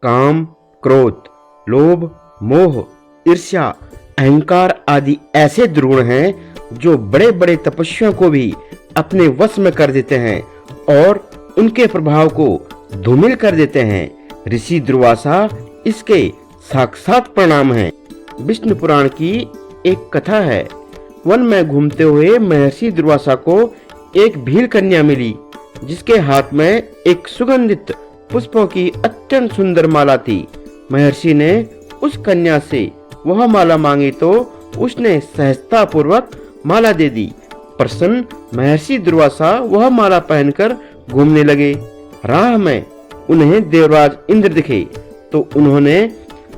काम, क्रोध, लोभ, मोह, ईर्ष्या, अहंकार आदि ऐसे दुर्गुण हैं जो बड़े बड़े तपस्वियों को भी अपने वश में कर देते हैं और उनके प्रभाव को धूमिल कर देते हैं। ऋषि दुर्वासा इसके साक्षात परिणाम हैं। विष्णु पुराण की एक कथा है। वन में घूमते हुए महर्षि दुर्वासा को एक भील कन्या मिली जिसके हाथ में एक सुगंधित पुष्पों की अत्यंत सुंदर माला थी। महर्षि ने उस कन्या से वह माला मांगी तो उसने सहजता पूर्वक माला दे दी। प्रसन्न महर्षि दुर्वासा वह माला पहनकर घूमने लगे। राह में उन्हें देवराज इंद्र दिखे तो उन्होंने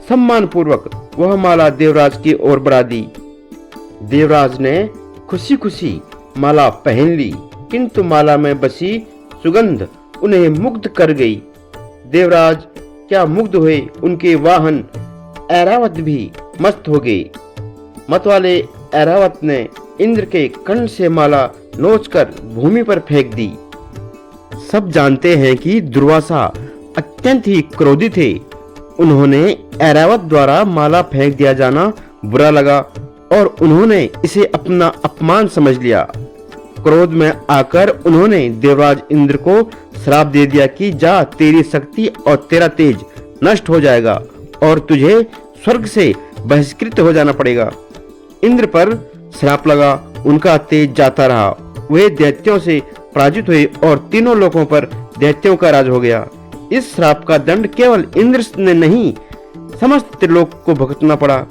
सम्मान पूर्वक वह माला देवराज की ओर बढ़ा दी। देवराज ने खुशी खुशी माला पहन ली, किंतु माला में बसी सुगंध उन्हें मुग्ध कर गई। देवराज क्या मुग्ध हुए, उनके वाहन ऐरावत भी मस्त हो गए। मतवाले ऐरावत ने इंद्र के कंठ से माला नोचकर भूमि पर फेंक दी। सब जानते हैं कि दुर्वासा अत्यंत ही क्रोधी थे। उन्होंने ऐरावत द्वारा माला फेंक दिया जाना बुरा लगा और उन्होंने इसे अपना अपमान समझ लिया। क्रोध में आकर उन्होंने देवराज इंद्र को श्राप दे दिया कि जा, तेरी शक्ति और तेरा तेज नष्ट हो जाएगा और तुझे स्वर्ग से बहिष्कृत हो जाना पड़ेगा। इंद्र पर श्राप लगा, उनका तेज जाता रहा। वे दैत्यों से पराजित हुए और तीनों लोकों पर दैत्यों का राज हो गया। इस श्राप का दंड केवल इंद्र ने नहीं, समस्त त्रिलोक को भुगतना पड़ा।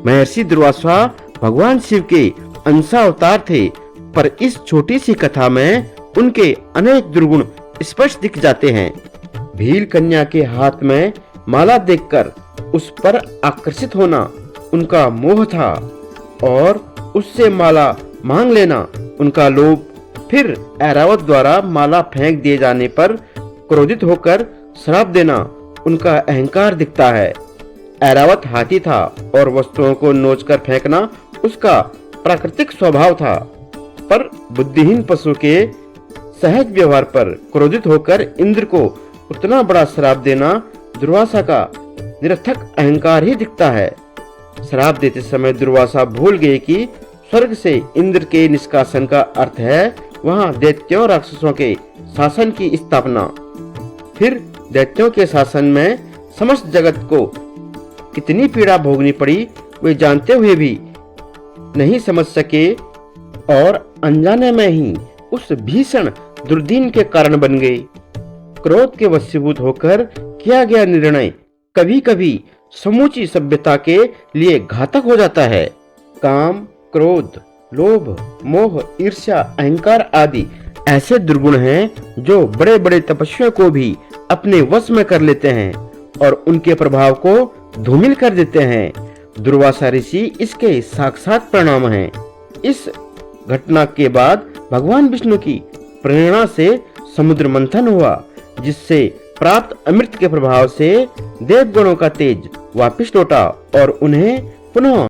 महर्षि दुर्वासा भगवान शिव के अंशावतार थे, पर इस छोटी सी कथा में उनके अनेक दुर्गुण स्पष्ट दिख जाते हैं। भील कन्या के हाथ में माला देखकर उस पर आकर्षित होना उनका मोह था और उससे माला मांग लेना उनका लोभ। फिर ऐरावत द्वारा माला फेंक दिए जाने पर क्रोधित होकर श्राप देना उनका अहंकार दिखता है। ऐरावत हाथी था और वस्तुओं को नोचकर फेंकना उसका प्राकृतिक स्वभाव था, पर बुद्धिहीन पशु के सहज व्यवहार पर क्रोधित होकर इंद्र को उतना बड़ा श्राप देना दुर्वासा का निरर्थक अहंकार ही दिखता है। श्राप देते समय दुर्वासा भूल गए कि स्वर्ग से इंद्र के निष्कासन का अर्थ है वहां दैत्यों राक्षसों के शासन की स्थापना। फिर दैत्यों के शासन में समस्त जगत को कितनी पीड़ा भोगनी पड़ी वे जानते हुए भी नहीं समझ सके और अनजाने में ही उस भीषण दुर्दीन के कारण बन गए। क्रोध के वशीभूत होकर किया गया निर्णय कभी कभी समूची सभ्यता के लिए घातक हो जाता है। काम, क्रोध, लोभ, मोह, ईर्ष्या, अहंकार आदि ऐसे दुर्गुण हैं जो बड़े बड़े तपस्वियों को भी अपने वश में कर लेते हैं और उनके प्रभाव को धूमिल कर देते हैं। दुर्वासा ऋषि इसके साक्षात परिणाम हैं। इस घटना के बाद भगवान विष्णु की प्रेरणा से समुद्र मंथन हुआ, जिससे प्राप्त अमृत के प्रभाव से देवगणों का तेज वापिस लौटा और उन्हें पुनः